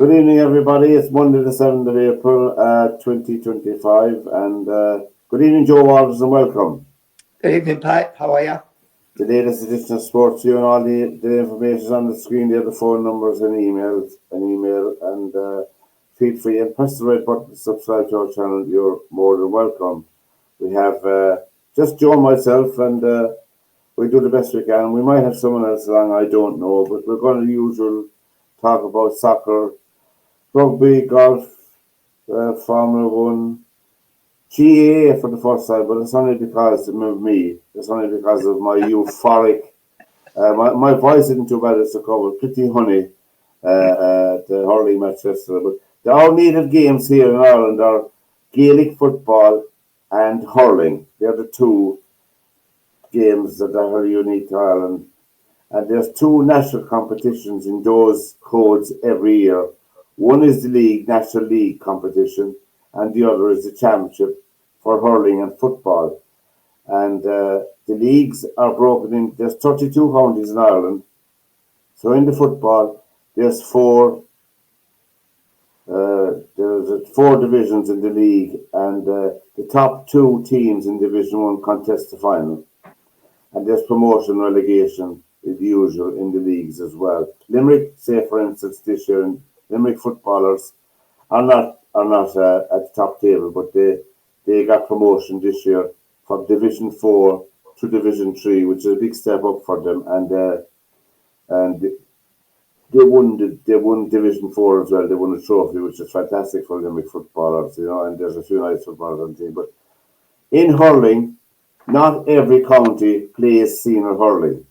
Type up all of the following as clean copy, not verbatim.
Good evening, everybody. It's Monday the 7th of April, 2025. And good evening, Joe Walters, and welcome. Good evening, Pat. How are you? The latest edition of SportsView, and all the information is on the screen there, the phone numbers and email, and feel free and press the red button to subscribe to our channel. You're more than welcome. We have just Joe and myself, and we do the best we can. We might have someone else along, I don't know, but we're going to usually talk about soccer, rugby, golf, Formula One, GAA for the first time, but it's only because of me. It's only because of my euphoric. My voice isn't too bad as a cover. Pretty honey at the hurling match yesterday. But the all needed games here in Ireland are Gaelic football and hurling. They're the two games that are unique to Ireland. And there's two national competitions in those codes every year. One is the league, National League competition, and the other is the championship for hurling and football. And the leagues are broken in, there's 32 counties in Ireland. So in the football, there's four divisions in the league, and the top two teams in Division 1 contest the final. And there's promotion, relegation, is the usual in the leagues as well. Limerick, say for instance, this year, Limerick footballers are not at the top table, but they got promotion this year from Division 4 to Division 3, which is a big step up for them. And they won Division 4 as well. They won a trophy, which is fantastic for Limerick footballers, and there's a few nice footballers on the team. But in hurling, not every county plays senior hurling.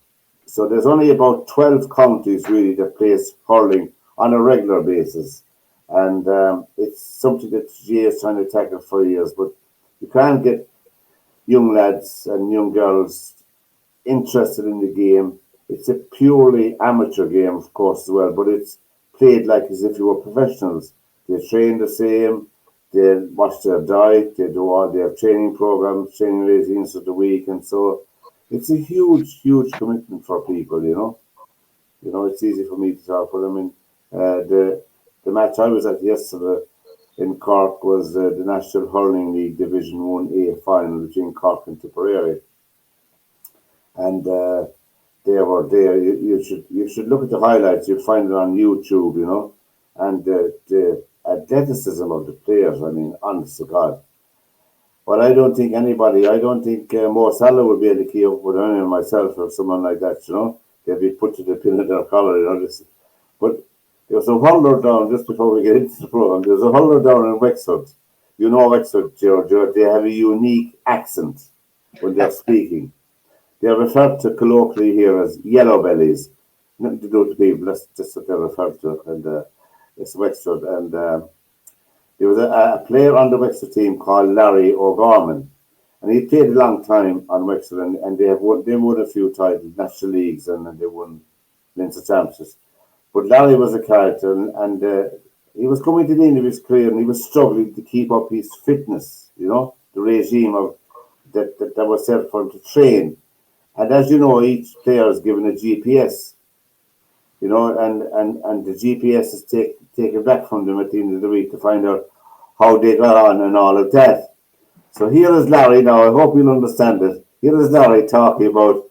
So there's only about 12 counties really that plays hurling on a regular basis. And it's something that GA is trying to tackle for years, but you can't get young lads and young girls interested in the game. It's a purely amateur game, of course, as well, but it's played like as if you were professionals. They train the same, they watch their diet, they do all their training programs, training regimes of the week, and so it's a huge, huge commitment for people, it's easy for me to talk, but I mean, the match I was at yesterday in Cork was the National Hurling League Division 1A final between Cork and Tipperary. And they were there. You should look at the highlights. You'll find it on YouTube, and the athleticism of the players, I mean, honest to God. But I don't think Mo Salah would be able to keep up with any of myself or someone like that, They'd be put to the pin of their collar, But there was a hurler down, just before we get into the program, there was a hurler down in Wexford. You know Wexford, George, they have a unique accent when they're speaking. They're referred to colloquially here as yellow bellies. Nothing to do with people, that's just what they're referred to. And it's Wexford. And there was a player on the Wexford team called Larry O'Gorman. And he played a long time on Wexford, and they won a few titles, national leagues, and they won Leinster championships. But Larry was a character, and he was coming to the end of his career, and he was struggling to keep up his fitness, the regime of that was set for him to train. And as you know, each player is given a GPS, and the GPS is taken back from them at the end of the week to find out how they got on and all of that. So here is Larry now. I hope you'll understand it. Here is Larry talking about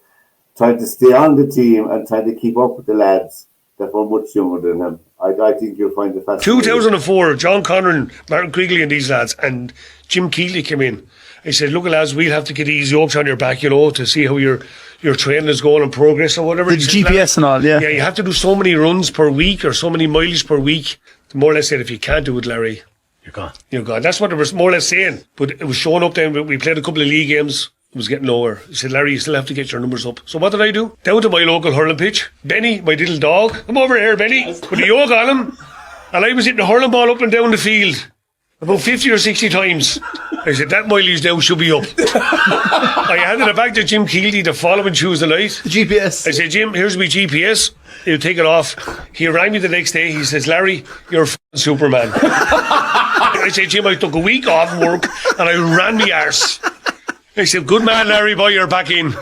trying to stay on the team and trying to keep up with the lads that were much younger than him. I think you'll find it fascinating. 2004, John Conran, Martin Krigley and these lads, and Jim Keeley came in. He said, look, lads, we'll have to get these yokes on your back, to see how your training is going and progress or whatever. The GPS and all, yeah. Yeah, you have to do so many runs per week or so many miles per week. More or less said, if you can't do it, Larry, you're gone. You're gone. That's what it was more or less saying. But it was showing up then. We played a couple of league games. It was getting lower. He said, Larry, you still have to get your numbers up. So what did I do? Down to my local hurling pitch. Benny, my little dog. Come over here, Benny. With a yoke on him. And I was hitting the hurling ball up and down the field. About 50 or 60 times. I said, that mileage now should be up. I handed it back to Jim Keelty the following Tuesday night. The GPS. I said, Jim, here's my GPS. He'll take it off. He rang me the next day. He says, Larry, you're a Superman. I said, Jim, I took a week off work and I ran me arse. I said, good man, Larry, boy, you're back in.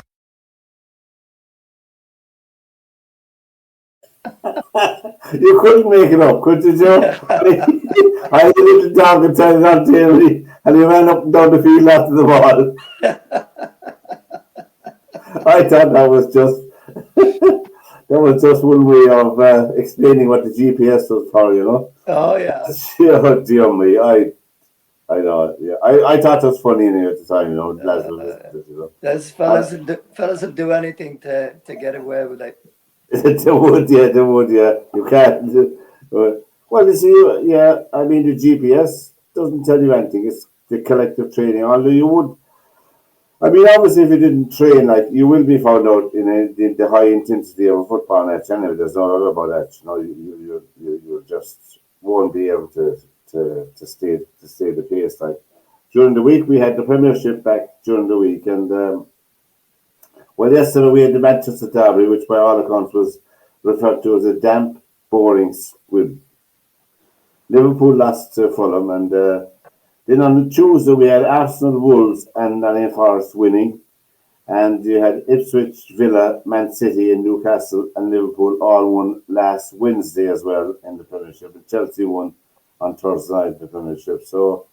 You couldn't make it up, could you, Joe? I had a little dog and tied it on to him, and he ran up and down the field after the ball. I thought that was just one way of explaining what the GPS was for, you know. Oh yeah. Oh, dear me, I know, yeah. I thought it was funny at the time, you know. Lads were listening to it, you know. There's fellas will do anything to get away with it. They would, yeah. You can't. Well, you see, yeah, I mean, the GPS doesn't tell you anything. It's the collective training. Although you would, I mean, obviously, if you didn't train, like, you will be found out in the high intensity of a football match. Anyway, there's no doubt about that. You know, you just won't be able to stay the pace. Like during the week, we had the Premiership back during the week, and well, yesterday we had the Manchester Derby, which by all accounts was referred to as a damp, boring squib. Liverpool lost to Fulham, and then on the Tuesday we had Arsenal, Wolves, and Nottingham Forest winning, and you had Ipswich, Villa, Man City, and Newcastle and Liverpool all won last Wednesday as well in the Premiership, and Chelsea won on Thursday night in the Premiership. So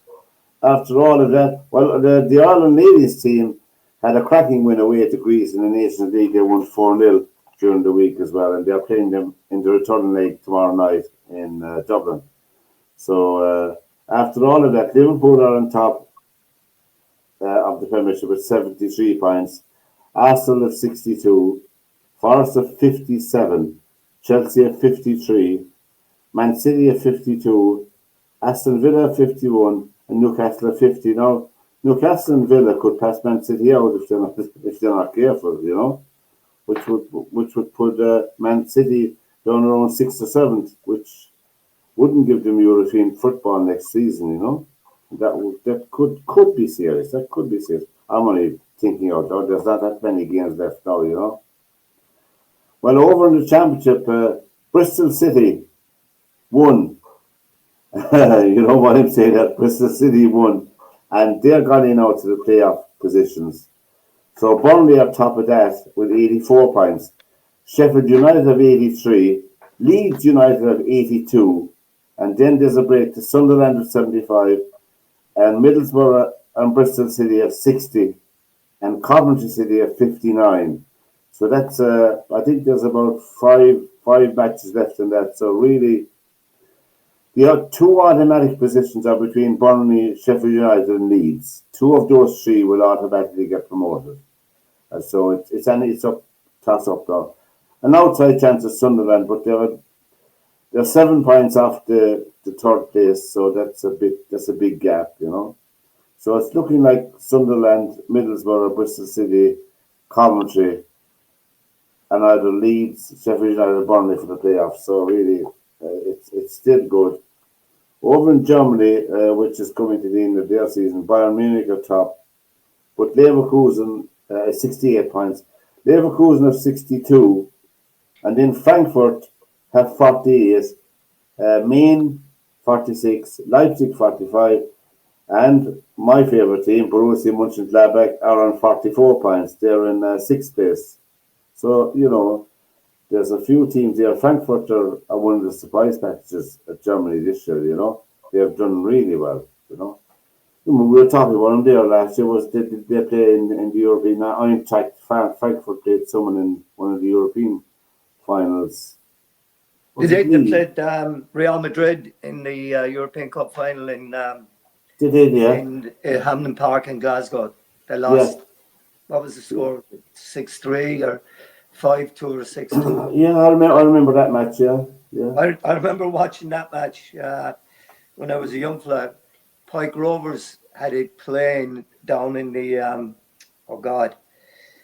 after all of that, well, the Ireland ladies team had a cracking win away to Greece in the Nations League. They won 4-0 during the week as well, and they're playing them in the return leg tomorrow night in Dublin. So after all of that, Liverpool are on top of the Premiership with 73 points, Arsenal have 62, Forest have 57, Chelsea have 53, Man City have 52, Aston Villa have 51, and Newcastle have 50. Now, Newcastle and Villa could pass Man City out if they're not careful, you know, which would put Man City down around 6th or 7th, which wouldn't give them European football next season, you know. That could be serious. That could be serious. I'm only thinking out loud. There's not that many games left now, you know. Well, over in the Championship, Bristol City won. You know what I'm saying? That Bristol City won, and they're gone in out to the playoff positions. So Burnley are top of that with 84 points. Sheffield United have 83. Leeds United have 82. And then there's a break to Sunderland with 75. And Middlesbrough and Bristol City have 60. And Coventry City have 59. So that's, I think there's about five matches left in that. So really, the two automatic positions are between Burnley, Sheffield United, and Leeds. Two of those three will automatically get promoted. And so it's up, toss up now. An outside chance of Sunderland, but they're 7 points off the third place, so that's a big gap, you know. So it's looking like Sunderland, Middlesbrough, Bristol City, Coventry, and either Leeds, Sheffield United, or Burnley for the playoffs. So really, it's still good. Over in Germany, which is coming to the end of their season, Bayern Munich are top, but Leverkusen 68 points. Leverkusen have 62, and then Frankfurt have 48, Mainz 46, Leipzig 45, and my favourite team, Borussia Mönchengladbach, are on 44 points. They're in sixth place. So, you know, there's a few teams there. Frankfurt are one of the surprise packages at Germany this year, you know. They have done really well, you know. We were talking about them there last year. They play in the European? In fact, Frankfurt played someone in one of the European finals. They played Real Madrid in the European Cup final in Hampden Park in Glasgow. They lost. Yeah. What was the score? 6-3 or 5-2 or 6-2? Yeah, I remember that match. Yeah. I remember watching that match when I was a young fella. Pike Rovers had it playing down in the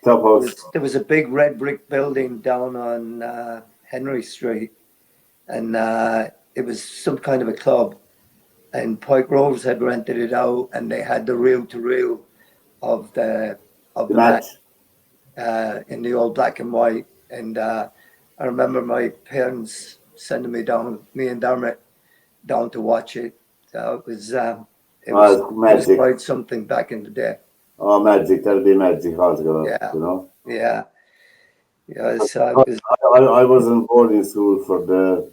Clubhouse. There was a big red brick building down on Henry Street, and it was some kind of a club, and Pike Rovers had rented it out, and they had the reel-to-reel of the match in the old black and white. And I remember my parents sending me and Dermot down to watch it. So it was quite something back in the day. Oh, magic! That'll be magic altogether. Yeah, you know. Yeah. Yes, I was in boarding school for the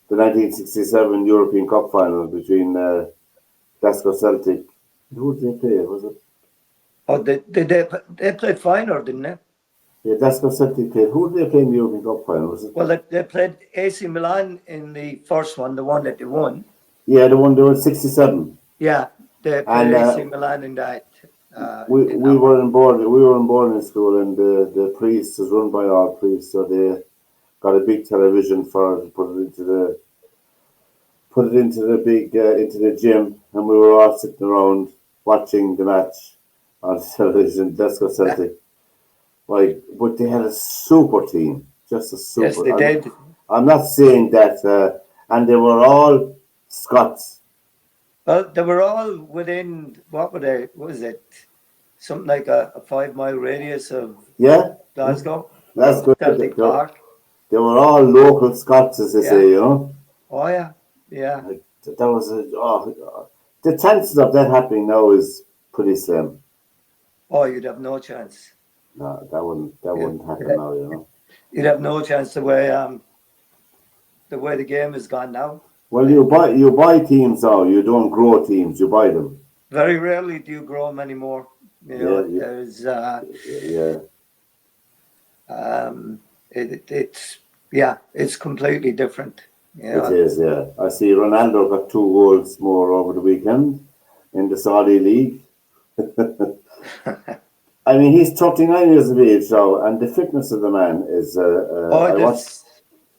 1967 European Cup final between Glasgow Celtic. Who did they play? Was it? oh, they played final, didn't they? Yeah, Glasgow Celtic played. Who did they play in the European Cup final? Was it? Well, they played AC Milan in the first one, the one that they won. Yeah, the one they were 67. Yeah, they played And AC Milan in that. we were in boarding school, and the priest is run by our priests, so they got a big television for it, put it into the big into the gym, and we were all sitting around watching the match on television. Glasgow Celtic, like, but they had a super team, just a super. Yes, they did. I'm not saying that, and they were all Scots. Well, they were all within, what were they? What was it? Something like a 5 mile radius of Yeah, Glasgow, that's of good. Celtic Park. They were all local Scots, as they say, you know. Oh, yeah. Yeah. Like, that was the chances of that happening now is pretty slim. Oh, you'd have no chance. No, that wouldn't happen Yeah. now, you know. You'd have no chance the way the game has gone now. Well, you buy teams now. You don't grow teams. You buy them. Very rarely do you grow them anymore. You know, Yeah, there's Yeah, it's completely different. Yeah. it is. Yeah, I see Ronaldo got 2 goals more over the weekend in the Saudi league. I mean, he's 39 years of age now, and the fitness of the man is.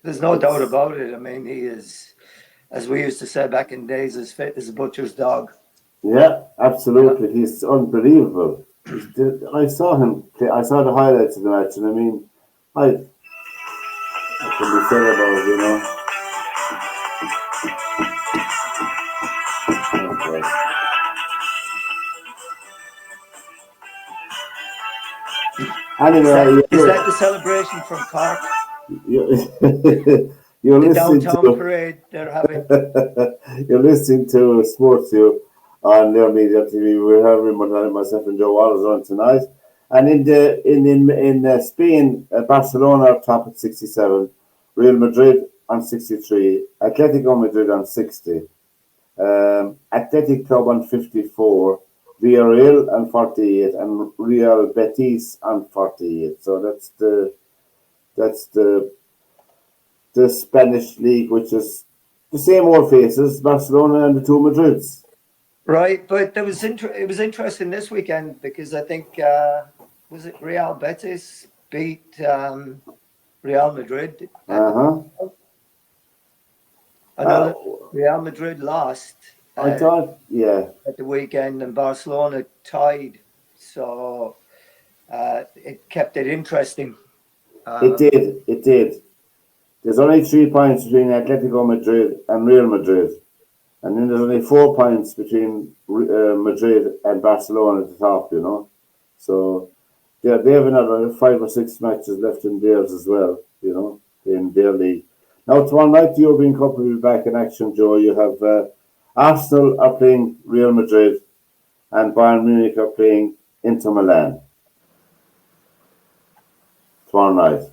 There's no doubt about it. I mean, he is, as we used to say back in days, as fit as a butcher's dog. Yeah, absolutely. He's unbelievable. I saw him play. I saw the highlights of the match, and I mean, I can be said about it, you know. Anyway, Is that the celebration from Cork? You're The listening downtown parade they're having. You're listening to SportsView on Their Media TV. We're having myself and Joe Wallace on tonight. And in Spain, Barcelona are top at 67, Real Madrid on 63, Atletico Madrid on 60, Athletic Club on 54, Villarreal on 48, and Real Betis on 48. So that's the Spanish league, which is the same old faces, Barcelona and the two Madrids. Right, but it was interesting this weekend because I think was it Real Betis beat Real Madrid. I know Real Madrid lost. I thought, yeah, at the weekend, and Barcelona tied, so it kept it interesting. It did. There's only 3 points between Atletico Madrid and Real Madrid. And then there's only 4 points between Madrid and Barcelona at the top, you know. So they have another 5 or 6 matches left in theirs as well, you know, in their league. Now, tomorrow night, the European Cup will be back in action, Joe. You have Arsenal are playing Real Madrid and Bayern Munich are playing Inter Milan tomorrow night.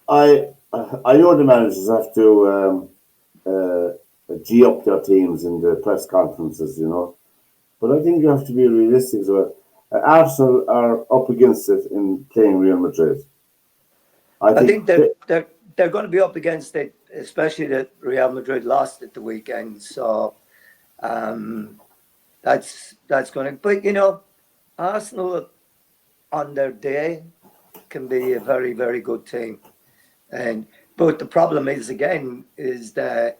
I know the managers have to G up their teams in the press conferences, you know. But I think you have to be realistic as well. Arsenal are up against it in playing Real Madrid. I think they're going to be up against it, especially that Real Madrid lost at the weekend. So that's going to. But you know, Arsenal on their day can be a very, very good team. But the problem is that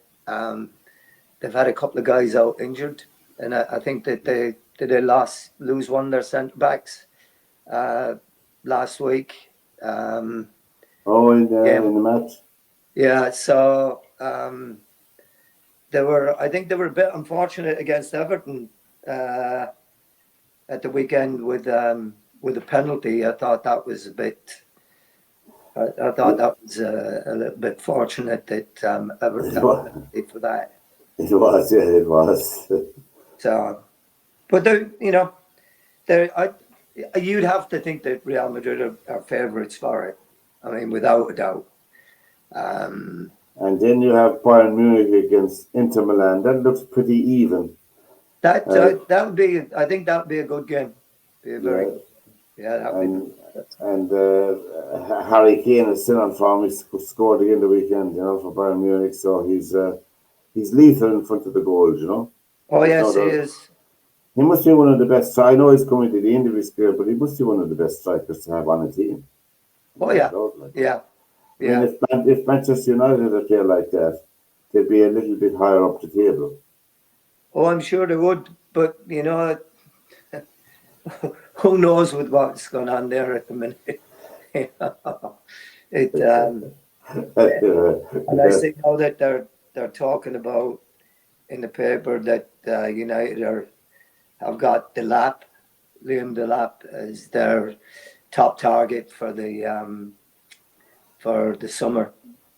they've had a couple of guys out injured, and I think that they lose one of their centre backs last week. In the match. Yeah, so I think they were a bit unfortunate against Everton at the weekend with a penalty. I thought that was a bit. I thought that was a little bit fortunate that Everton for that. It was, yeah, it was. So, but you'd have to think that Real Madrid are favourites for it. I mean, without a doubt. And then you have Bayern Munich against Inter Milan. That looks pretty even. That would be. I think that would be a good game. Be a very that would be. And Harry Kane is still on form. He scored again the weekend, for Bayern Munich. So he's lethal in front of the goals, Oh yes, he is. He must be one of the best. I know he's coming to the end of his career, but he must be one of the best strikers to have on a team. Oh yeah, yeah. I mean, if Manchester United are there like that, they'd be a little bit higher up the table. Oh, I'm sure they would, but who knows with what's going on there at the minute? And I see now that they're talking about in the paper that United have got Liam Delap as their top target for the summer.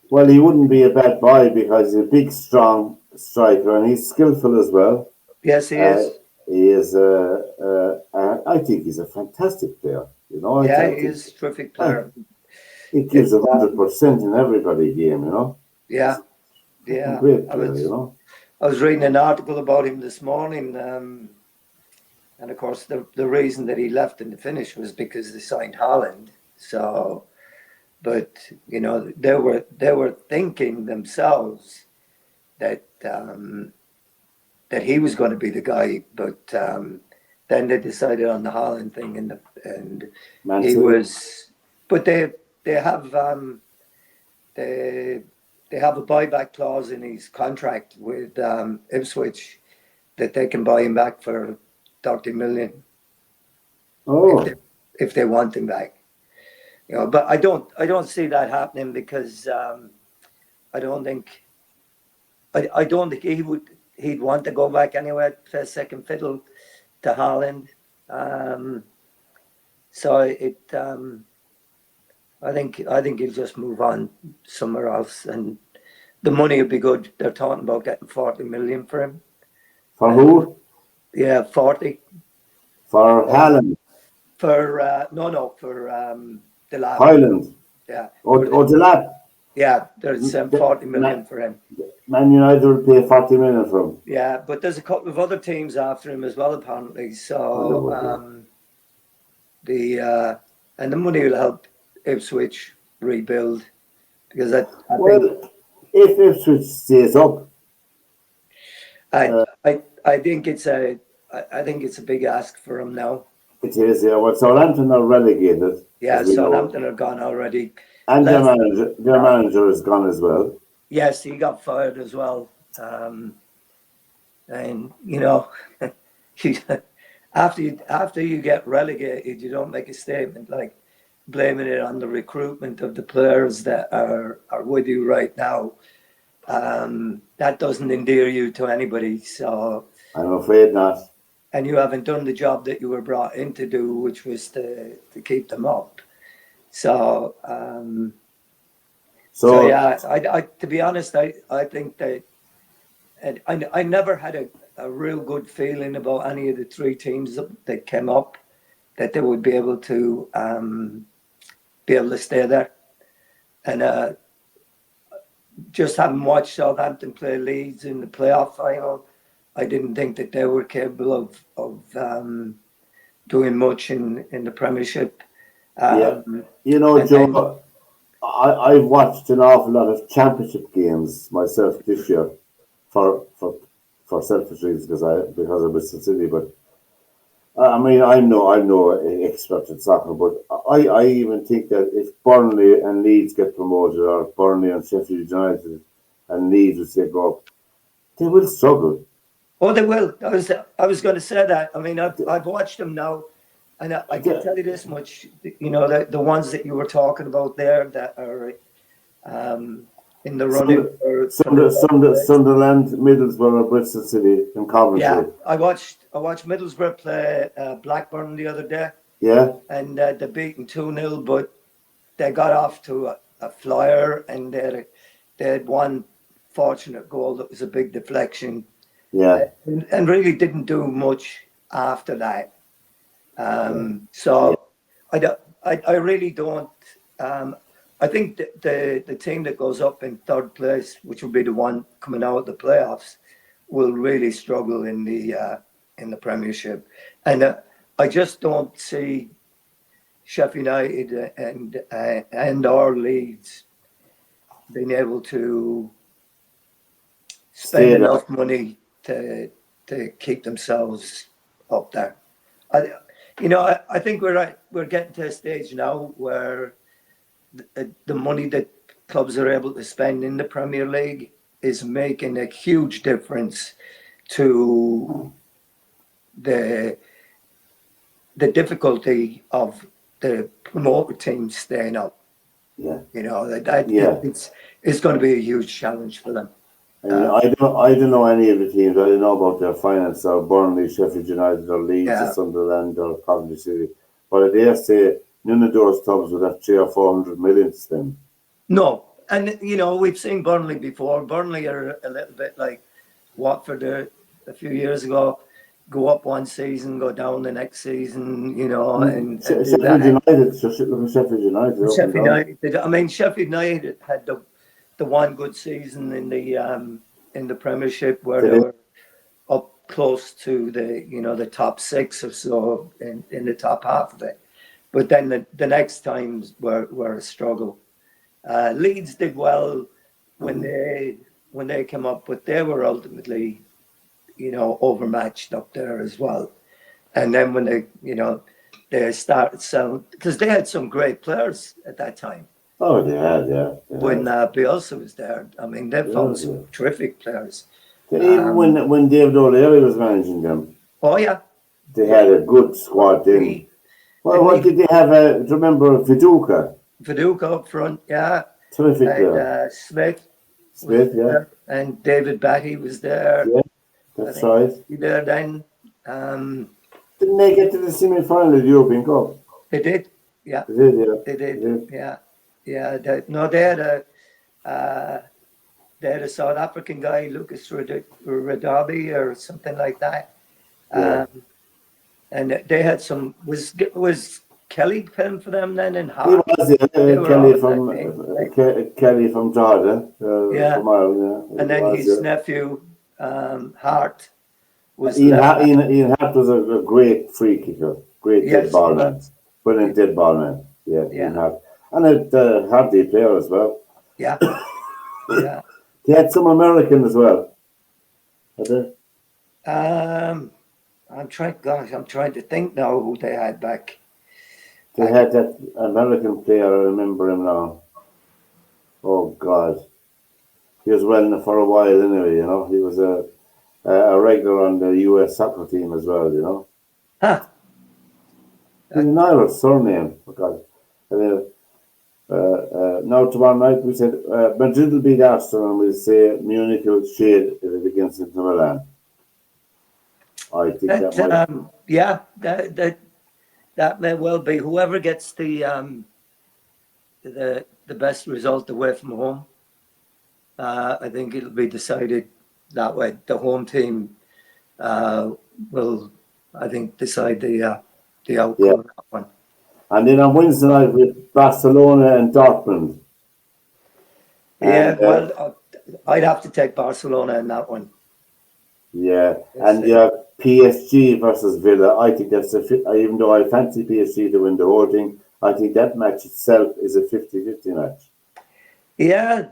Well, he wouldn't be a bad buy because he's a big, strong striker and he's skillful as well. Yes, he is. He is. I think he's a fantastic player. He is a terrific player. He gives 100% in every game. Yeah. Great player, I was reading an article about him this morning, and of course the reason that he left in the finish was because they signed Haaland. So, but they were thinking themselves that he was going to be the guy, but then they decided on the Haaland thing, and he was. But they have they have a buyback clause in his contract with Ipswich that they can buy him back for 30 million. Oh, if they want him back, But I don't see that happening because I don't think he'd want to go back anyway, play second fiddle to Haaland. I think he'll just move on somewhere else, and the money would be good. They're talking about getting 40 million for him. For who? Yeah, 40. For Haaland? For for Delap. Highland? Yeah. Delap? Yeah, there's 40 million for him. Man United will pay 40 million for him. Yeah, but there's a couple of other teams after him as well, apparently. So and the money will help Ipswich rebuild because I think if Ipswich stays up, I think it's a big ask for him now. It is, yeah. Well, Southampton are relegated. Yeah, Southampton are gone already. And their manager is gone as well. Yes, he got fired as well. And after you get relegated, you don't make a statement like blaming it on the recruitment of the players that are with you right now. That doesn't endear you to anybody. So I'm afraid not. And you haven't done the job that you were brought in to do, which was to keep them up. So yeah, I to be honest, I think that, and I never had a real good feeling about any of the three teams that came up, that they would be able to stay there. And just having watched Southampton play Leeds in the playoff final, I didn't think that they were capable of doing much in the Premiership. Joe, I've watched an awful lot of Championship games myself this year for selfish reasons because of Bristol City. But I mean, I'm no expert in soccer, but I even think that if Burnley and Leeds get promoted, or Burnley and Sheffield United and Leeds will say go up, they will struggle. Oh, they will. I was going to say that. I mean, I've watched them now, and I can tell you this much. The ones that you were talking about there that are in the running. Sunderland, Middlesbrough, Bristol City, and Coventry. Yeah, I watched Middlesbrough play Blackburn the other day. Yeah. And they beaten 2-0, but they got off to a flyer, and they had one fortunate goal that was a big deflection. Yeah. And really didn't do much after that. So I really don't. I think the team that goes up in third place, which will be the one coming out of the playoffs, will really struggle in the Premiership, and I just don't see Sheffield United and our Leeds being able to spend Stay there. enough money to keep themselves up there. I think we're getting to a stage now where the money that clubs are able to spend in the Premier League is making a huge difference to the difficulty of the promoter teams staying up. Yeah. It's going to be a huge challenge for them. I don't know any of the teams. I don't know about their finance or Burnley, Sheffield United, or Leeds, or Sunderland, or Coventry City. But I dare say none of those clubs would have 300 or 400 million to spend. No, and we've seen Burnley before. Burnley are a little bit like Watford a few years ago. Go up one season, go down the next season. And Sheffield United. Sheffield United. Sheffield United. I mean, Sheffield United had the one good season in the Premiership where they were up close to the top six or so in the top half of it. But then the next times were a struggle. Leeds did well when they came up, but they were ultimately overmatched up there as well. And then when they started selling, because they had some great players at that time. Oh, they had, yeah. When Bielsa was there, I mean, they found some terrific players. Even when David O'Leary was managing them. Oh, yeah. They had a good squad then. What did they have? Do you remember Viduka? Viduka up front, yeah. Terrific player. Smith, yeah. There. And David Batty was there. Yeah, that's right. There then. Didn't they get to the semi-final of the European Cup? They did, yeah. They did, yeah. They did, yeah. Yeah, they had a South African guy, Lucas Radabi or something like that. Yeah. And they had some, was Kelly playing for them then in Hart? He was, Kelly from Jordan, from Ireland. Yeah. And then his nephew, Hart, was Ian Hart was a great free kicker, great dead ball man, brilliant dead ball man. Yeah, Ian Hart. And a Hardy player as well. Yeah. Yeah. They had some American as well. Had they? I'm trying to think now who they had back. They had that American player, I remember him now. Oh God. He was well for a while anyway, He was a regular on the US soccer team as well, Huh. He's an Irish surname, for God. Now tomorrow night we said Madrid will beat Arsenal and we'll say Munich will shade it against Inter Milan. I think that may well be whoever gets the best result away from home. I think it'll be decided that way. The home team will, I think, decide the outcome of that one. And then on Wednesday night with Barcelona and Dortmund. Yeah, I'd have to take Barcelona in that one. Yeah, and you have PSG versus Villa. I think that's even though I fancy PSG to win the whole thing, I think that match itself is a 50-50 match. Yeah,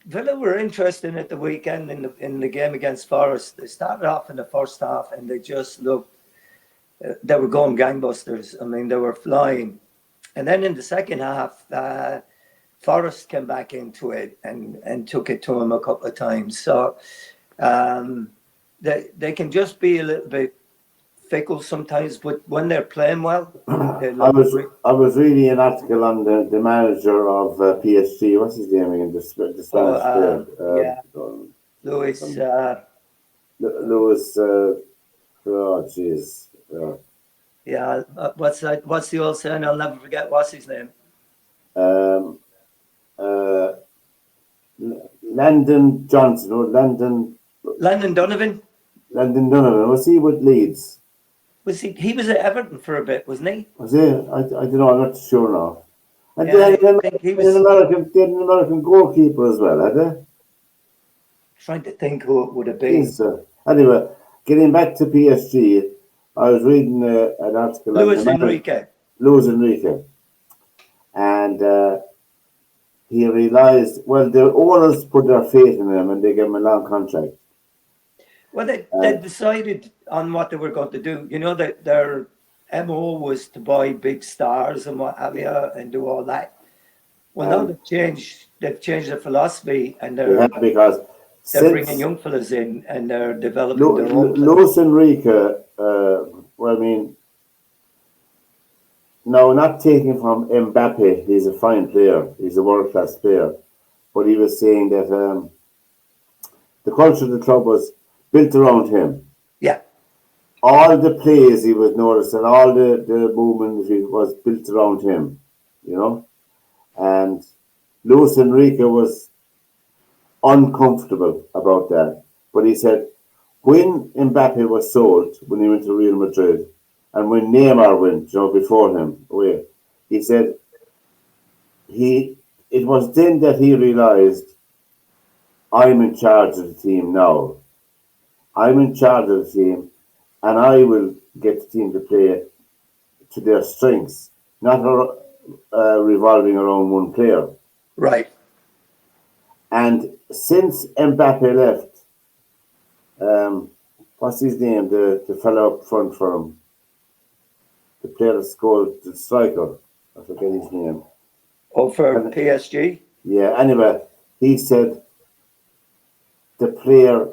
Villa were interesting at the weekend in the game against Forest. They started off in the first half and they just looked, they were going gangbusters. I mean, they were flying. And then in the second half, Forest came back into it and took it to them a couple of times. So they can just be a little bit fickle sometimes, but when they're playing well, I was reading an article on the manager of PSG. What's his name again? The Spanish player. Luis. Luis. Oh, jeez. Yeah. What's that? What's the old saying? I'll never forget. What's his name? Landon Johnson. Or Landon Donovan. Landon Donovan. Was he with Leeds? Was he? He was at Everton for a bit, wasn't he? Was he? I don't know. I'm not sure now. And Yeah, they had I think he was. they had an American goalkeeper as well, had they? Trying to think who it would have been. Yes, anyway, getting back to PSG, I was reading an article on Luis Enrique. Luis Enrique, and he realised, well, the owners put their faith in him and they gave him a long contract. Well, they decided on what they were going to do. You know, that their MO was to buy big stars and what have you and do all that. Well, now they've changed their philosophy and they're Because bringing young fellas in and they're developing their own. Luis Enrique, well, I mean, no, not taking from Mbappe, he's a fine player, he's a world-class player, but he was saying that the culture of the club was built around him. Yeah. All the plays he was noticing, all the movement was built around him, you know. And Luis Enrique was uncomfortable about that. But he said when Mbappe was sold, when he went to Real Madrid, and when Neymar went, before him away, he said it was then that he realised, I'm in charge of the team now. I'm in charge of the team, and I will get the team to play to their strengths, not revolving around one player. Right. And since Mbappe left, what's his name? The fellow up front for him, the player that scored, the striker. I forget his name. Oh, for PSG? Yeah. Anyway, he said the player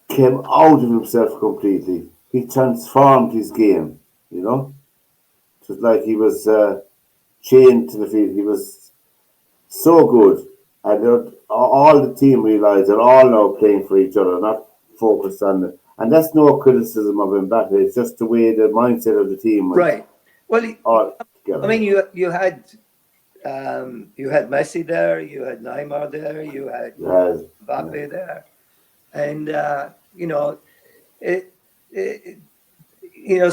came out of himself completely. He transformed his game. You know, it was like he was chained to the field. He was so good. And all the team realised they're all now playing for each other, not focused on it. And that's no criticism of Mbappe. It's just the way the mindset of the team was. Right. Well, All together. I mean, you had Messi there, you had Neymar there, you had Mbappe there, and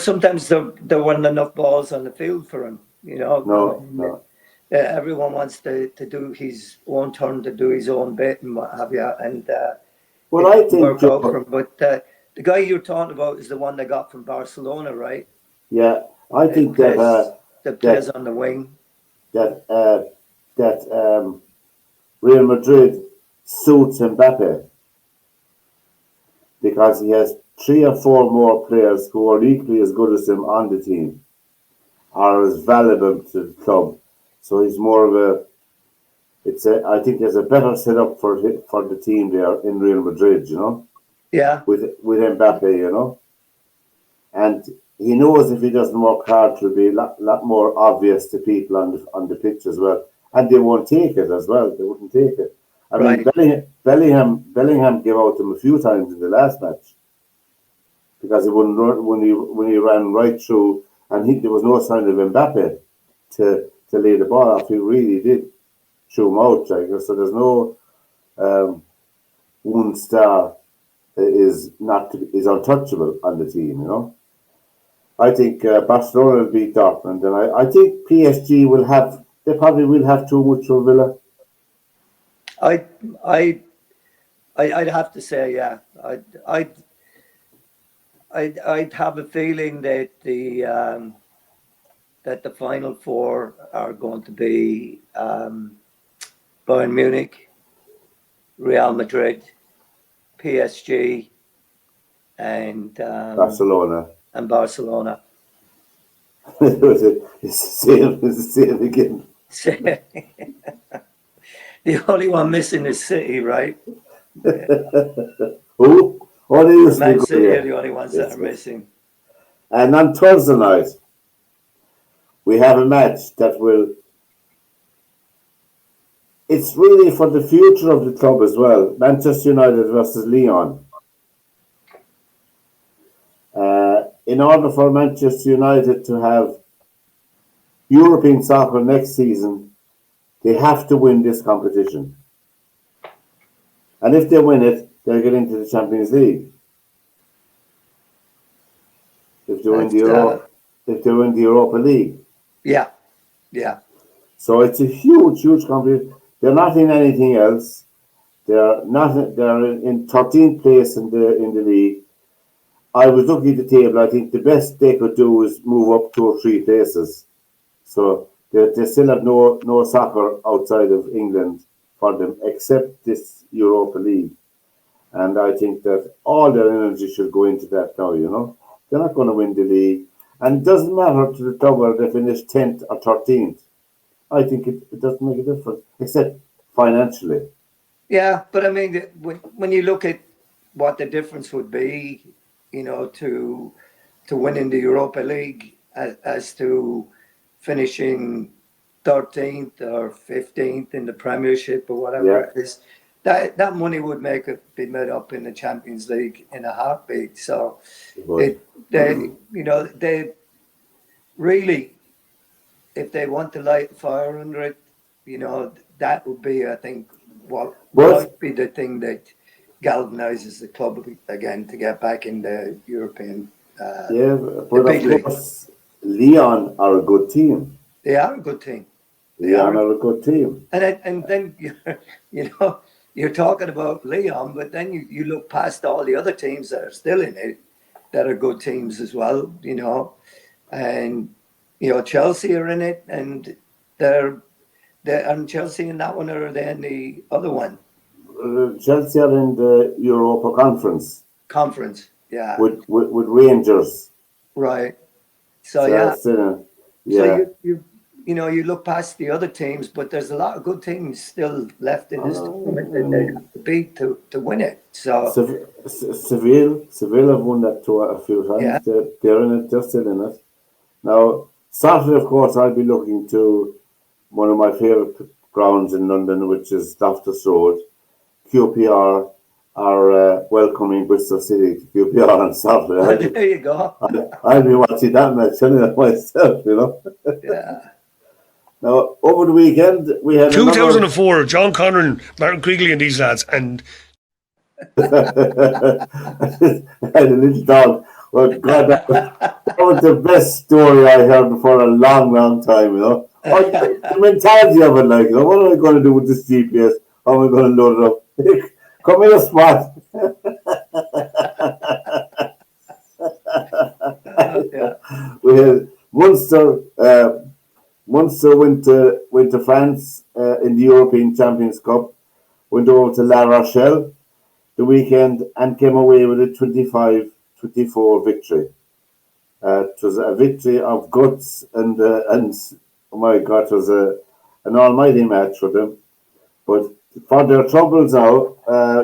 sometimes there weren't enough balls on the field for him. No. Everyone wants to do his own turn, to do his own bit and what have you, and well, I think work out for him. But the guy you're talking about is the one they got from Barcelona, right? Yeah, I think that plays on the wing. That Real Madrid suits Mbappe because he has 3 or 4 more players who are equally as good as him on the team, are as valuable to the club. So he's more of I think there's a better setup for the team there in Real Madrid, Yeah. With Mbappe, and he knows if he doesn't work hard, it will be a lot more obvious to people on the pitch as well, and they won't take it as well. They wouldn't take it. I mean, Bellingham gave out them a few times in the last match because he wouldn't run when he ran right through, and there was no sign of Mbappe to lay the ball off. He really did throw him out, so there's no one star is untouchable on the team, I think Barcelona will beat Dortmund, and I think PSG probably will have too much for Villa. I'd have to say, yeah. I'd have a feeling that the final 4 are going to be Bayern Munich, Real Madrid, PSG, and Barcelona. It's the same again. The only one missing is City, right? Who? Man City are the only ones that are missing. And on Thursday night, we have a match that it's really for the future of the club as well. Manchester United versus Lyon. In order for Manchester United to have European soccer next season, they have to win this competition. And if they win it, they'll get into the Champions League. if they win the That's, if they win the Europa League. yeah, yeah, So it's a huge competition. They're not in anything else. They're not. They're in 13th place in the league. I was looking at the table. I think the best they could do is move up 2 or 3 places. So they still have no soccer outside of England for them, except this Europa League. And I think that all their energy should go into that now. They're not going to win the league, and it doesn't matter to the club whether they finish 10th or 13th. I think it doesn't make a difference, except financially. yeah. But I mean, when you look at what the difference would be, to winning the Europa League as to finishing 13th or 15th in the Premiership or whatever Yeah, it is, that money would make it be made up in the Champions League in a heartbeat. So it would. they really, if they want to light a fire under it, that would be, I think, what But might be the thing that galvanizes the club again to get back in the European. yeah, The but big of league. course, Leon are a good team. They are a good team. They Leon are, are a good team. and then you're talking about Leon, but then you look past all the other teams that are still in it, that are good teams as well. And Chelsea are in it, and and Chelsea in that one, or are they in the other one? Chelsea are in the Europa Conference Conference. Yeah, with Rangers. right. So So yeah, that's in it. so Yeah. you look past the other teams, but there's a lot of good teams still left in this tournament that they Um, have to beat to win it. So Seville have won that tour a few yeah, times. They're in it. They're still in it. Now, Saturday, of course, I'll be looking to one of my favourite grounds in London, which is Loftus Road. QPR are welcoming Bristol City to QPR on Saturday. there you go. I'll be watching that match anyway myself. Yeah. Now, over the weekend, we had another. 2004, John Connor and Martin Krigley and these lads. And I had a little dog. Well, God, that was the best story I heard for a long time. Or the mentality of it, what am I going to do with this GPS? How am I going to load it up? Come in a spot. Yeah. We had Munster went to France in the European Champions Cup, went over to La Rochelle the weekend and came away with a 25-24 victory. It was a victory of guts and oh my God, it was an almighty match for them. But for their troubles now,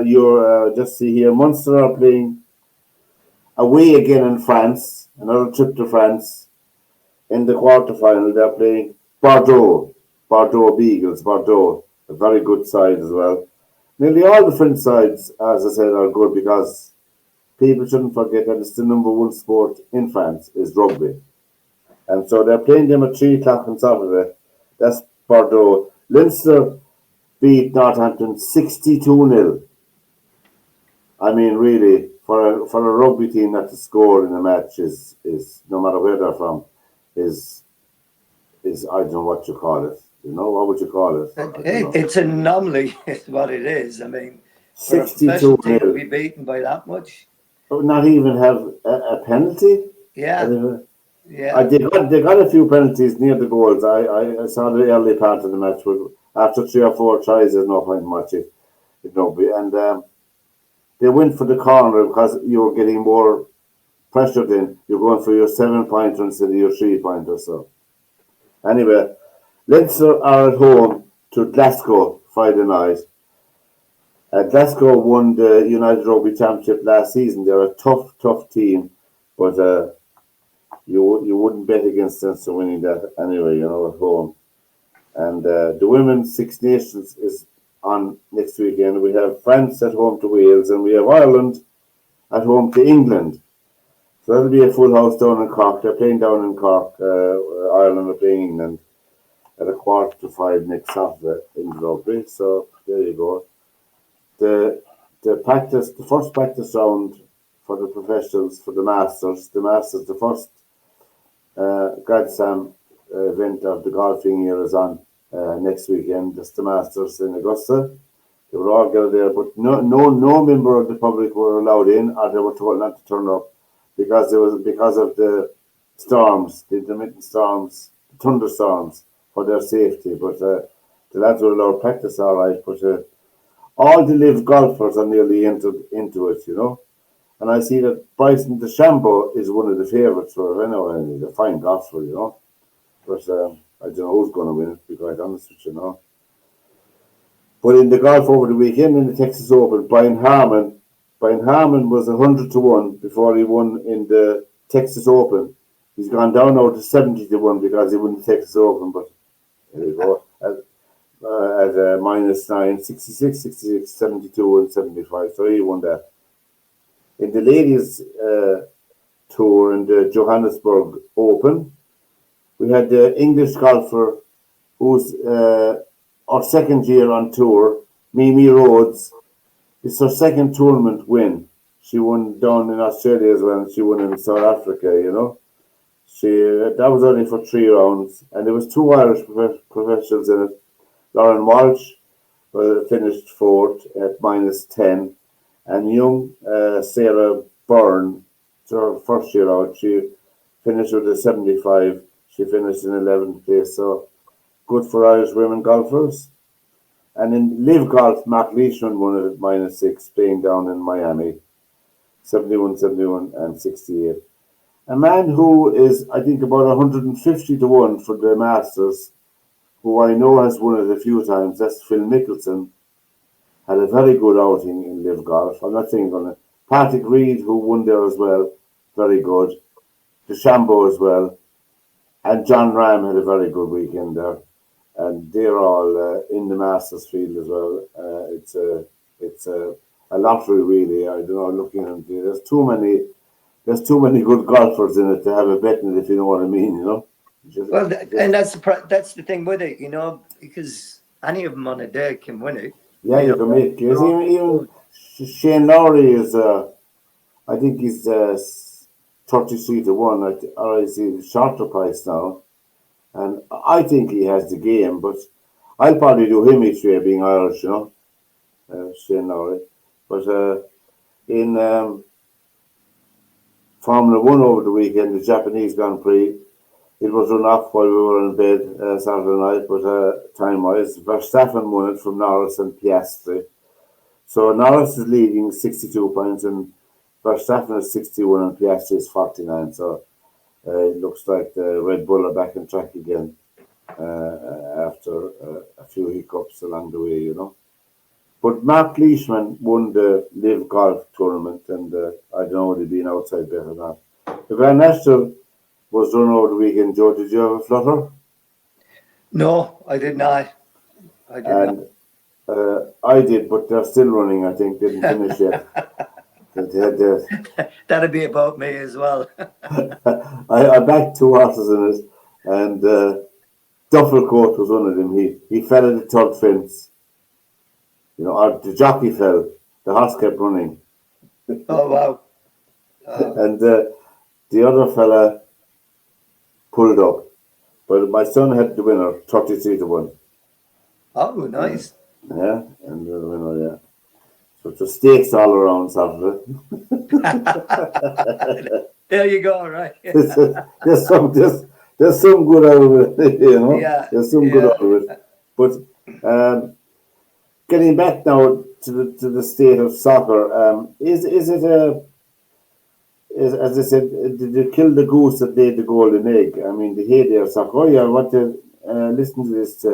you're just see here, Munster are playing away again in France, another trip to France. In the quarterfinal, they're playing Bordeaux Beagles, Bordeaux, a very good side as well. Nearly all the French sides, as I said, are good because people shouldn't forget that it's the number one sport in France is rugby. And so they're playing them at 3 o'clock on Saturday. That's Bordeaux. Leinster beat Northampton 62-0. I mean, really, for a rugby team not to score in a match is no matter where they're from, is I don't know what you call it. What would you call it? It's an anomaly, is what it is. I mean, for a 62 professional team to 0. be beaten by that much. Not even have a penalty. Yeah, yeah. They got a few penalties near the goals. I saw the early part of the match, but after 3 or 4 tries, there's no point much it. And they went for the corner because you were getting more pressure then. You're going for your 7-pointer instead of your 3-pointer. So anyway, Leinster are at home to Glasgow Friday night. Glasgow won the United Rugby Championship last season. They're a tough team, but you wouldn't bet against Leinster winning that anyway, at home. And the Women's Six Nations is on next weekend. We have France at home to Wales, and we have Ireland at home to England. So that'll be a full house down in Cork. They're playing down in Cork. Ireland are playing England at 4:45 next Saturday in rugby. So there you go. The first practice round for the professionals, for the Masters. The Masters, the first Grand Slam event of the golfing year is on next weekend. That's the Masters in Augusta. They were all gathered there, but no member of the public were allowed in, or they were told not to turn up because of the storms, the intermittent storms, thunderstorms, for their safety. But the lads were allowed practice all right. But all the live golfers are nearly into it, you know. And I see that Bryson DeChambeau is one of the favourites for it anyway. He's a fine golfer, you know. But I don't know who's going to win it, to be quite honest with you, know. But in the golf over the weekend in the Texas Open, Brian Harman was 100 to 1 before he won in the Texas Open. He's gone down now to 70 to 1 because he won the Texas Open. But there you go. At minus 9, 66, 66, 72, and 75. So he won that. In the ladies' tour in the Johannesburg Open, we had the English golfer who's our second year on tour, Mimi Rhodes. It's her second tournament win. She won down in Australia as well, and she won in South Africa, you know. That was only for 3 rounds, and there was 2 Irish professionals in it. Lauren Walsh finished 4th at minus 10, and young Sarah Byrne, her first year out, she finished with a 75. She finished in 11th place, so good for Irish women golfers. And in live golf, Mark Leishman won it at minus 6, playing down in Miami, 71, 71, and 68. A man who is, I think, about 150 to 1 for the Masters, who I know has won it a few times, that's Phil Mickelson, had a very good outing in live golf. I'm not saying on it. Patrick Reed, who won there as well, very good. DeChambeau as well. And John Ram had a very good weekend there. And they're all in the Masters field as well. It's a lottery, really. I don't know, looking at it. There's too many good golfers in it to have a bet in it, if you know what I mean, you know. And that's the thing with it, you know, because any of them on a day can win it. Yeah, you can make it. Even Shane Lowry is, I think he's 33 to 1. I see the shorter price now. And I think he has the game, but I'll probably do him each way, being Irish, you know, Shane Lowry. But in Formula 1 over the weekend, the Japanese Grand Prix, it was run off while we were in bed Saturday night, but time-wise, Verstappen won it from Norris and Piastri. So Norris is leading 62 points, and Verstappen is 61, and Piastri is 49. So it looks like the Red Bull are back on track again after a few hiccups along the way, you know. But Mark Leishman won the Live Golf tournament, and I don't know whether he'd been outside bet or not. The Grand National was run over the weekend. Joe, did you have a flutter? No, I did not. I did, but they're still running, I think. Didn't finish yet. That'd be about me as well. I backed 2 horses in it, and Duffelcoat was one of them. He fell at the third fence. You know, or the jockey fell. The horse kept running. Oh, wow. And the other fella pulled up. But my son had the winner, 33 to 1. Oh, nice. Yeah, and the winner, yeah. So it's stakes all around Saturday. There you go, right? there's some good out of it, you know. Yeah, there's some good out of it. But getting back now to the state of soccer, is it as I said, did you kill the goose that laid the golden egg? I mean, the heyday of soccer. Oh yeah, I want to listen to this.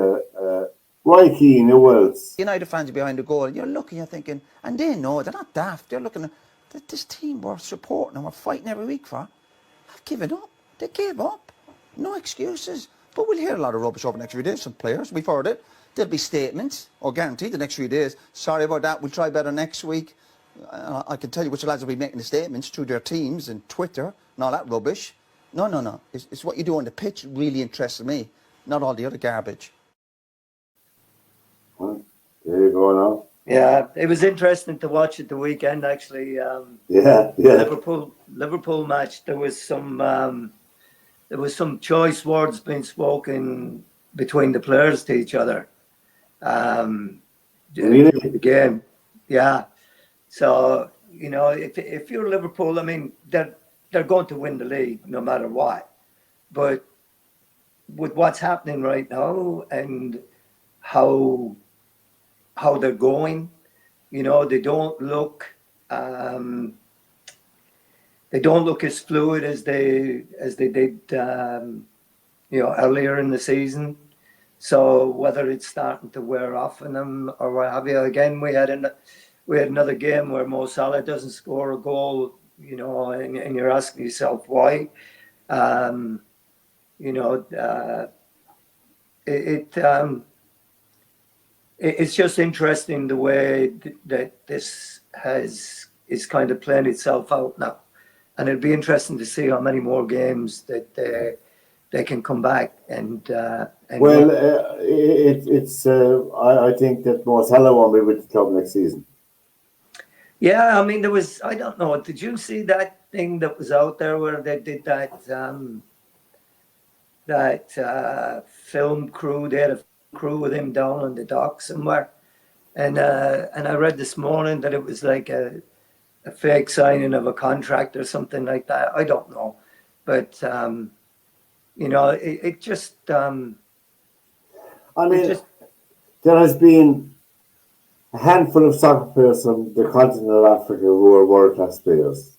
Roy Keane, who else? United fans behind the goal, and you're looking, you're thinking, and they know, they're not daft, they're looking at this team we're supporting and we're fighting every week for, have given up. They gave up. No excuses. But we'll hear a lot of rubbish over the next few days from players. We've heard it. There'll be statements, or guaranteed the next few days. Sorry about that, we'll try better next week. I can tell you which lads will be making the statements through their teams and Twitter and all that rubbish. No. It's what you do on the pitch really interests me, not all the other garbage. Well, there you go now. Yeah, it was interesting to watch at the weekend. Actually, Yeah, the yeah. Liverpool match. There was some choice words being spoken between the players to each other um, during Really? the game. Yeah. So if you're Liverpool, I mean, they're going to win the league no matter what. But with what's happening right now and how they're going, they don't look um, as fluid as they did earlier in the season. So whether it's starting to wear off on them or what have you, again we had another game where Mo Salah doesn't score a goal, and you're asking yourself why. Um, you know, it, it it's just interesting the way that this is kind of playing itself out now, and it'll be interesting to see how many more games that they can come back and win. Well, I think that Mo Salah won't be with the club next season. Yeah, I mean, I don't know, did you see that thing that was out there where they did that film crew? They had a crew with him down on the dock somewhere, and I read this morning that it was like a fake signing of a contract or something like that. I don't know, but it just I it mean, just there has been a handful of soccer players from the continent of Africa who are world class players.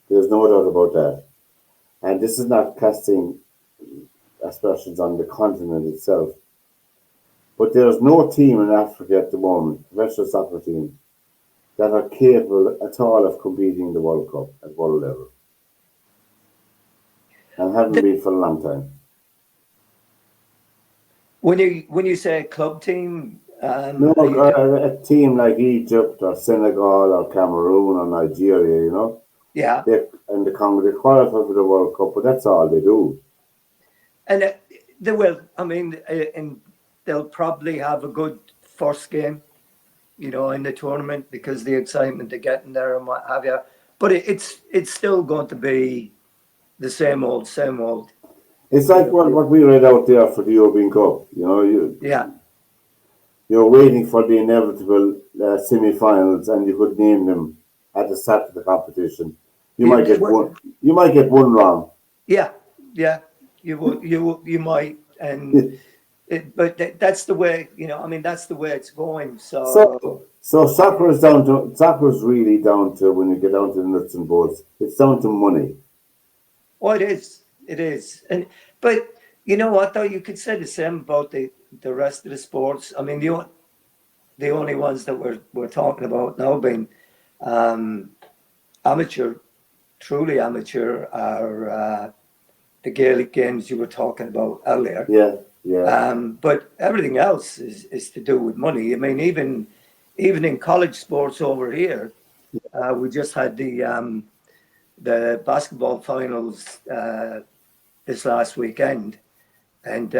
There's no doubt about that. And this is not casting aspersions on the continent itself. But there's no team in Africa at the moment, professional soccer team, that are capable at all of competing in the World Cup at world level. And haven't been for a long time. when you say club team, No, are you a team like Egypt or Senegal or Cameroon or Nigeria, yeah. they qualify for the World Cup, but that's all they do. And they will. I mean, and they'll probably have a good first game, in the tournament because the excitement of getting there and what have you. But it's still going to be the same old, same old. It's like what we read out there for the European Cup. Yeah, You're waiting for the inevitable semi-finals, and you could name them at the start of the competition. You might get one. You might get one wrong. yeah, yeah. You might, but that's the way. I mean, that's the way it's going. So, So soccer is really down to, when you get down to the nuts and bolts. It's down to money. oh, it is, but you know what though? You could say the same about the rest of the sports. I mean, the only ones that we're talking about now being amateur, truly amateur, are the Gaelic games you were talking about earlier. Yeah, yeah. But everything else is to do with money. I mean, even in college sports over here, we just had the basketball finals this last weekend, and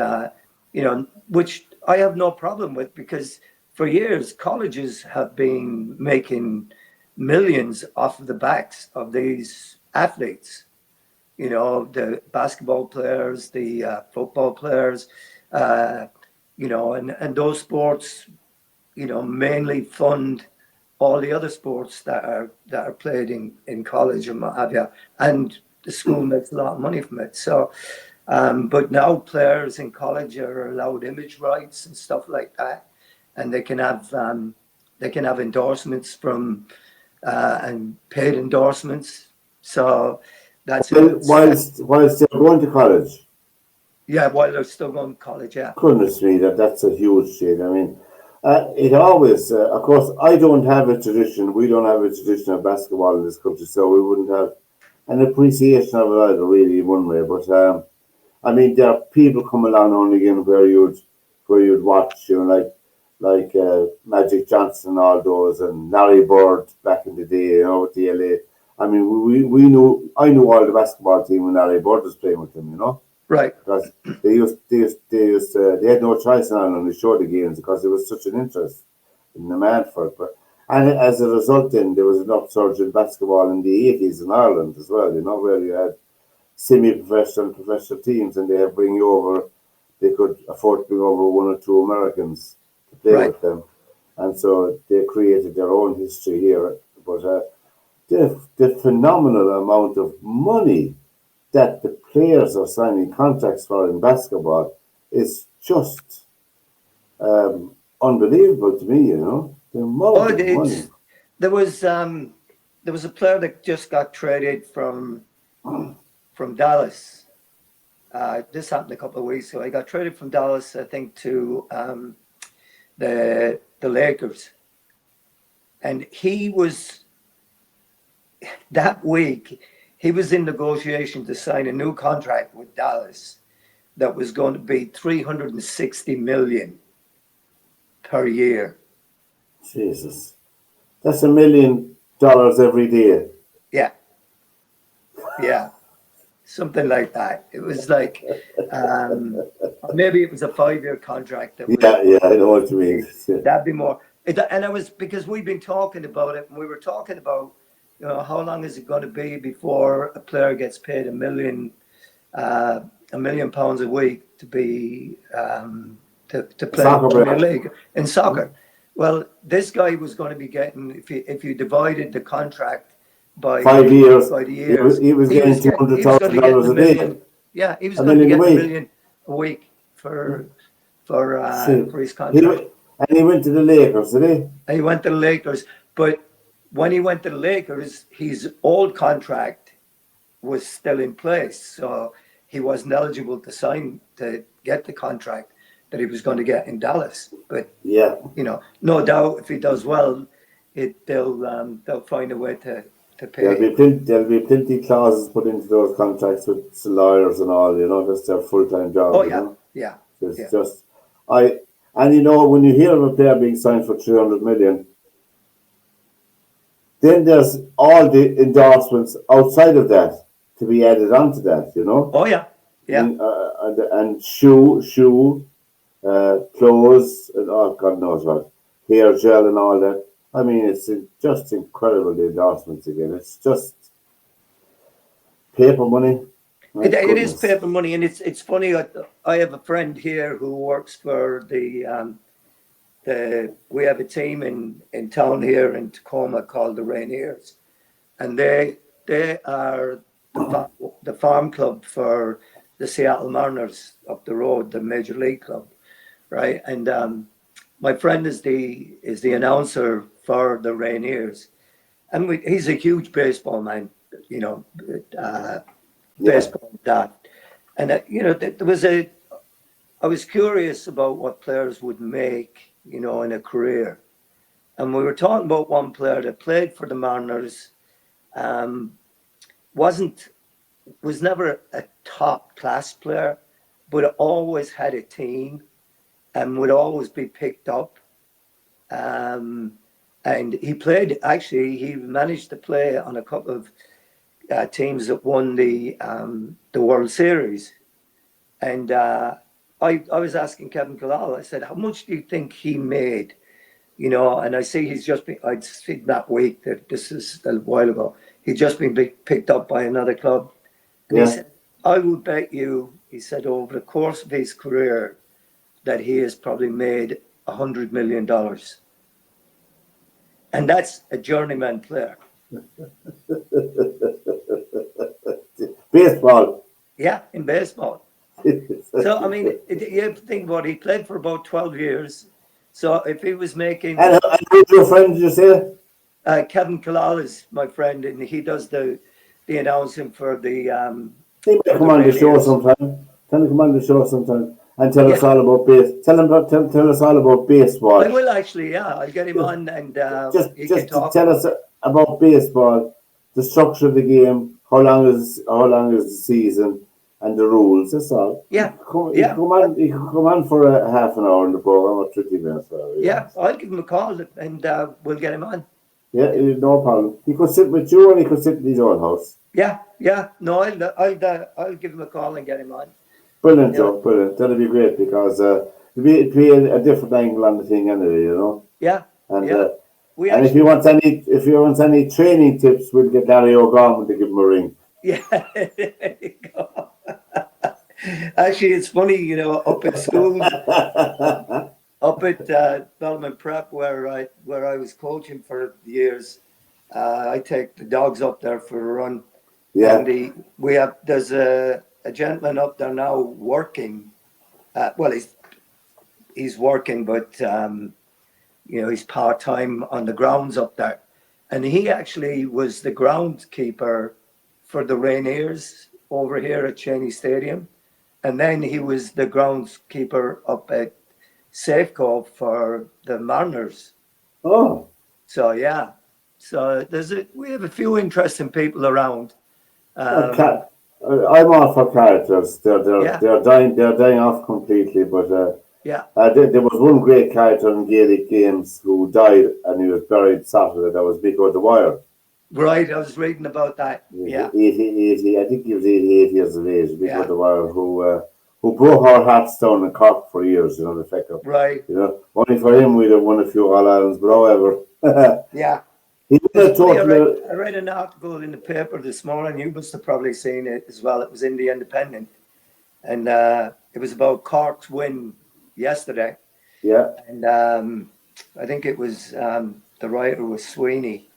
which I have no problem with, because for years colleges have been making millions off of the backs of these athletes. The basketball players, the football players, uh, and those sports, mainly fund all the other sports that are played in college and what have you. And the school makes a lot of money from it. So, but now players in college are allowed image rights and stuff like that, and they can have endorsements from and paid endorsements. So that's Well, another step. whilst they're going to college, Yeah, while they're still going to college, yeah. goodness me, that's a huge thing. I mean, it always, of course, I don't have a tradition. We don't have a tradition of basketball in this country, so we wouldn't have an appreciation of it either, really, in one way. But I mean, there are people come along on again where you'd watch, like Magic Johnson and all those, and Larry Bird back in the day, with the LA. I mean, I knew all the basketball team when Larry Bird was playing with them. Right. Because they had no choice now, and they showed the games because it was such an interest. in demand for it. And as a result, then there was an upsurge in basketball in the 80s in Ireland as well. Where you had semi-professional, professional teams, and they could afford to bring over one or two Americans to play with them, and so they created their own history here. But the phenomenal amount of money that the players are signing contracts for in basketball is just unbelievable to me. The amount of money. There was a player that just got traded from Dallas. This happened a couple of weeks ago. He got traded from Dallas, I think, to the Lakers, and he was that week. He was in negotiation to sign a new contract with Dallas that was going to be $360 million per year. Jesus, that's $1 million every day. Yeah, something like that. It was like maybe it was a 5-year contract. Yeah, I know what you mean. That'd be more. And I was, because we've been talking about it, and we were talking about, how long is it going to be before a player gets paid £1 million a week to be to play in the Premier League in soccer. Well, this guy was going to be getting, if you divided the contract by 5 years, by the years, he was getting $200,000 a day. Yeah, he was going to be getting $1 million a week for his contract. And he went to the Lakers, did he? And he went to the Lakers, but when he went to the Lakers, his old contract was still in place, so he wasn't eligible to get the contract that he was going to get in Dallas. But no doubt, if he does well, they'll find a way to pay. There'll be plenty clauses put into those contracts with lawyers and all. That's their full-time job. Oh yeah. When you hear of a player being signed for $300 million, then there's all the endorsements outside of that to be added onto that. Oh yeah. And shoe, clothes, and God knows what, hair gel and all that. I mean, it's just incredible, the endorsements again. It's just paper money. It is paper money, and it's funny. I have a friend here who works for we have a team in town here in Tacoma called the Rainiers, and they are the farm club for the Seattle Mariners up the road, the Major League club, right? And my friend is the announcer for the Rainiers, and he's a huge baseball man, baseball dad. And I was curious about what players would make, in a career. And we were talking about one player that played for the Mariners, was never a top class player, but always had a team and would always be picked up. And he managed to play on a couple of teams that won the World Series. And I was asking Kevin Killala, I said, how much do you think he made? And I see I'd seen that week that this is a while ago, he'd just been picked up by another club. And he said, I would bet you, he said, over the course of his career, that he has probably made $100 million. And that's a journeyman player. Baseball. Yeah, in baseball. So, I mean, you have to think about it. He played for about 12 years. So if he was making... And who's your friend, did you say? Kevin Killala is my friend, and he does the announcing for the... He might come on the show sometime. Tell him to come on the show sometime and tell us all about tell us all about baseball. I will actually, yeah. I'll get him on and he can talk. Tell us about baseball, the structure of the game, how long is the season, and the rules. That's all. Yeah. You can come on for a half an hour in the program or 30 minutes. Yeah, I'll give him a call and we'll get him on. Yeah, no problem. He could sit with you, and he could sit in his own house. Yeah. No, I'll give him a call and get him on. Brilliant, Joe. Brilliant. That'll be great because it'll be a different angle on the thing anyway. Yeah. And Yeah. We and if you want any training tips, we'll get Larry O'Gorman to give him a ring. yeah. There you go. Actually, it's funny, up at schools, up at Bellman Prep, where I was coaching for years. I take the dogs up there for a run, Yeah. and there's a gentleman up there now working. Well, he's working, but he's part time on the grounds up there, and he actually was the groundskeeper for the Rainiers over here at Cheney Stadium, and then he was the groundskeeper up at Safeco for the Mariners. Oh. So yeah, so we have a few interesting people around. I'm all for characters. Yeah. They're dying off completely. But Yeah, there was one great character in Gaelic games who died, and he was buried Saturday. That was Big the Wire. right. I was reading about that. Yeah, 80, I think he was 88 years of age. Big Yeah. the Wire, who broke our hearts down in Cork for years. The fecker. right. Only for him we'd have won a few All Irelands, but however, Yeah. he did It's funny, totally. I read an article in the paper this morning. You must have probably seen it as well. It was in the Independent, and it was about Cork's win yesterday. Yeah, And I think it was the writer was Sweeney.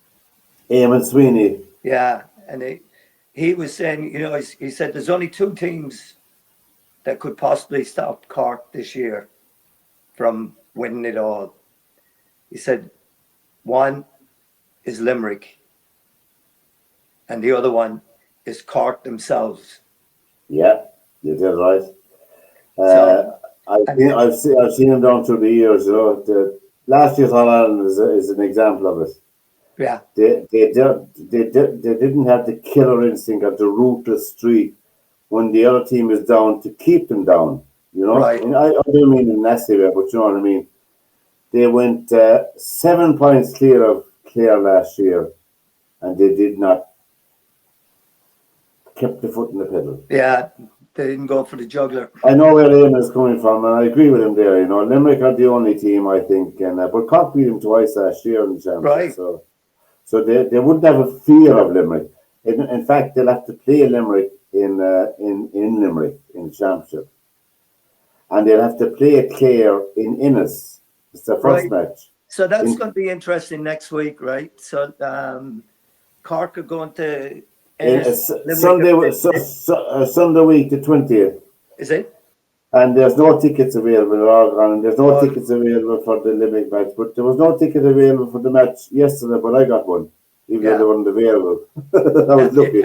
Eamon Sweeney. Yeah, and he was saying, he said there's only two teams that could possibly stop Cork this year from winning it all. He said one is Limerick, and the other one is Cork themselves. Yeah, you did right. So, I've seen him down through the years. The last year's All Ireland is an example of it. yeah, They didn't have the killer instinct of the ruthless streak when the other team is down to keep them down. Right. And I don't mean in a nasty way, but you know what I mean. They went 7 points clear of Clare last year, and they did not kept the foot in the pedal. yeah, they didn't go for the juggler. I know where Eamon is coming from, and I agree with him there. Limerick are the only team, I think, and but Cork beat them twice last year in the championship. Right. So they wouldn't have a fear of Limerick. In fact, they'll have to play Limerick in Limerick in the championship, and they'll have to play Clare in Innis. It's their first match. So that's going to be interesting next week, right? So Cork are going to Sunday week, the 20th. Is it? And there's no tickets available, and there's no tickets available for the Limerick match. But there was no ticket available for the match yesterday, but I got one, even though they weren't available. I was lucky.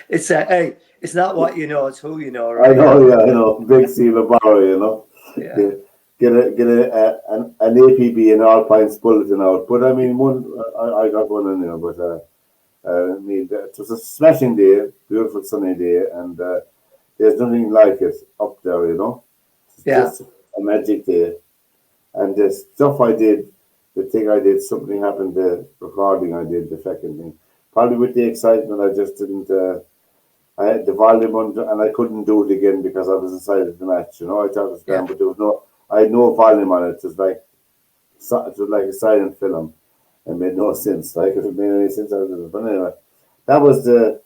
It's not what you know, it's who you know, right? I know. Big seal of borrow, Yeah. Get an APB and Alpine's bulletin out. But I mean, I got one in there. But it was a smashing day, beautiful sunny day, and there's nothing like it up there, It's just a magic day. And the stuff I did, the thing I did, something happened, the recording I did, the second thing. Probably with the excitement, I just didn't, I had the volume under, and I couldn't do it again because I was inside of the match, I thought it was grand, but I had no volume on it. It was like a silent film. It made no sense. If it made any sense, I would have. But anyway, that was the.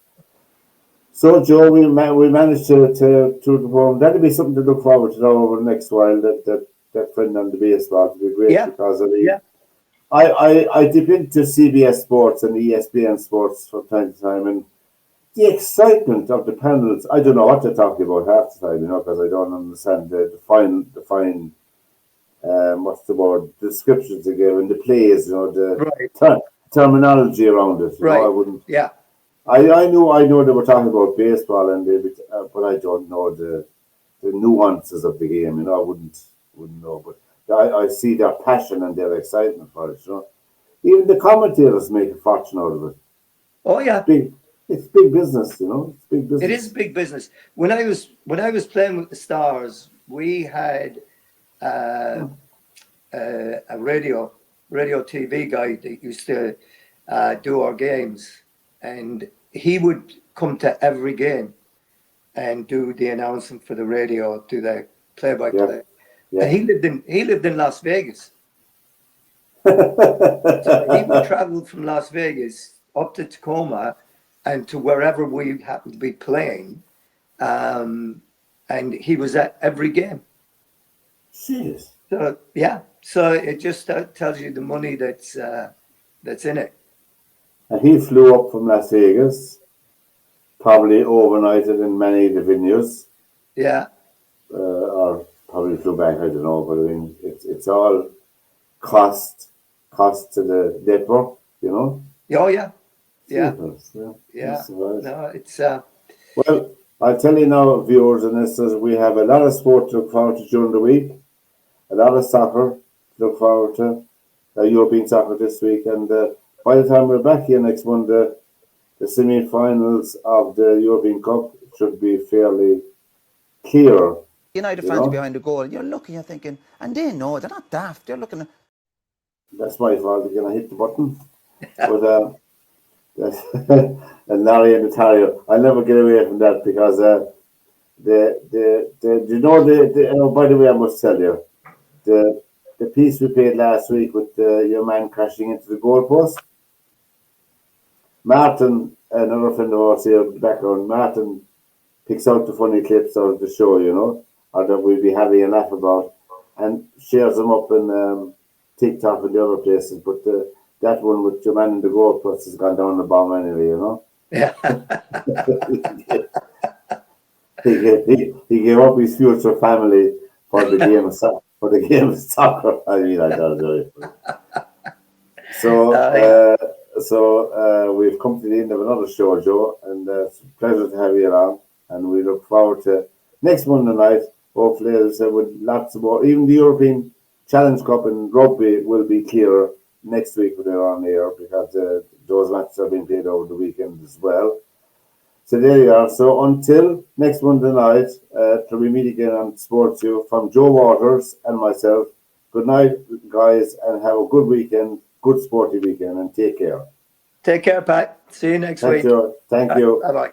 So, Joe, we managed to perform. That'll be something to look forward to now over the next while. That friend on the baseball to be great because of the. I dip into CBS Sports and ESPN Sports from time to time, and the excitement of the panels. I don't know what they're talking about half the time, because I don't understand the fine. What's the word? Descriptions they give and the plays, the terminology around it. Right. I wouldn't. Yeah. I know they were talking about baseball, but I don't know the nuances of the game. I wouldn't know. But I see their passion and their excitement for it. Even the commentators make a fortune out of it. Oh yeah. It's big business. It's big business. It is big business. When I was playing with the Stars, we had a radio TV guy that used to do our games, and he would come to every game and do the announcing for the radio, do the play-by-play. Yeah. And he lived in Las Vegas. So he would travel from Las Vegas up to Tacoma and to wherever we happened to be playing. And he was at every game. Jeez. So yeah, so it just tells you the money that's in it. And he flew up from Las Vegas, probably overnighted in many of the venues, Yeah, or probably flew back. I don't know, but I mean, it's all cost to the depot, you know. oh yeah, yeah, Jeepers, yeah. yeah. That's right. No, it's Well, I'll tell you now, viewers and listeners, we have a lot of sport to look forward to during the week, a lot of soccer to look forward to, European soccer this week, and by the time we're back here next Monday, the semi-finals of the European Cup should be fairly clear. United You fans know? behind the goal. You're looking, you're thinking, and they know they're not daft. They're looking. That's my fault again. I hit the button, but and Larry and Ontario, I'll never get away from that because you know oh, by the way, I must tell you the piece we played last week with your man crashing into the goalpost. Martin, another friend of ours here in the background, Martin picks out the funny clips out of the show, you know, or that we'll be having a laugh about, and shares them up in TikTok and the other places. But that one with your man in the goalpost has gone down the bomb anyway, you know. yeah. he gave up his future family for the game of soccer. I mean, I don't know. So we've come to the end of another show, Joe, and it's a pleasure to have you along. And we look forward to next Monday night. Hopefully, as I said, with lots more. Even the European Challenge Cup in rugby will be clearer next week when they're on the air because those matches are being played over the weekend as well. So there you are. So until next Monday night, till we meet again on SportsView, from Joe Waters and myself, good night, guys, and have a good weekend, good sporty weekend, and take care. Take care, Pat. See you next week. Thank you. Bye bye.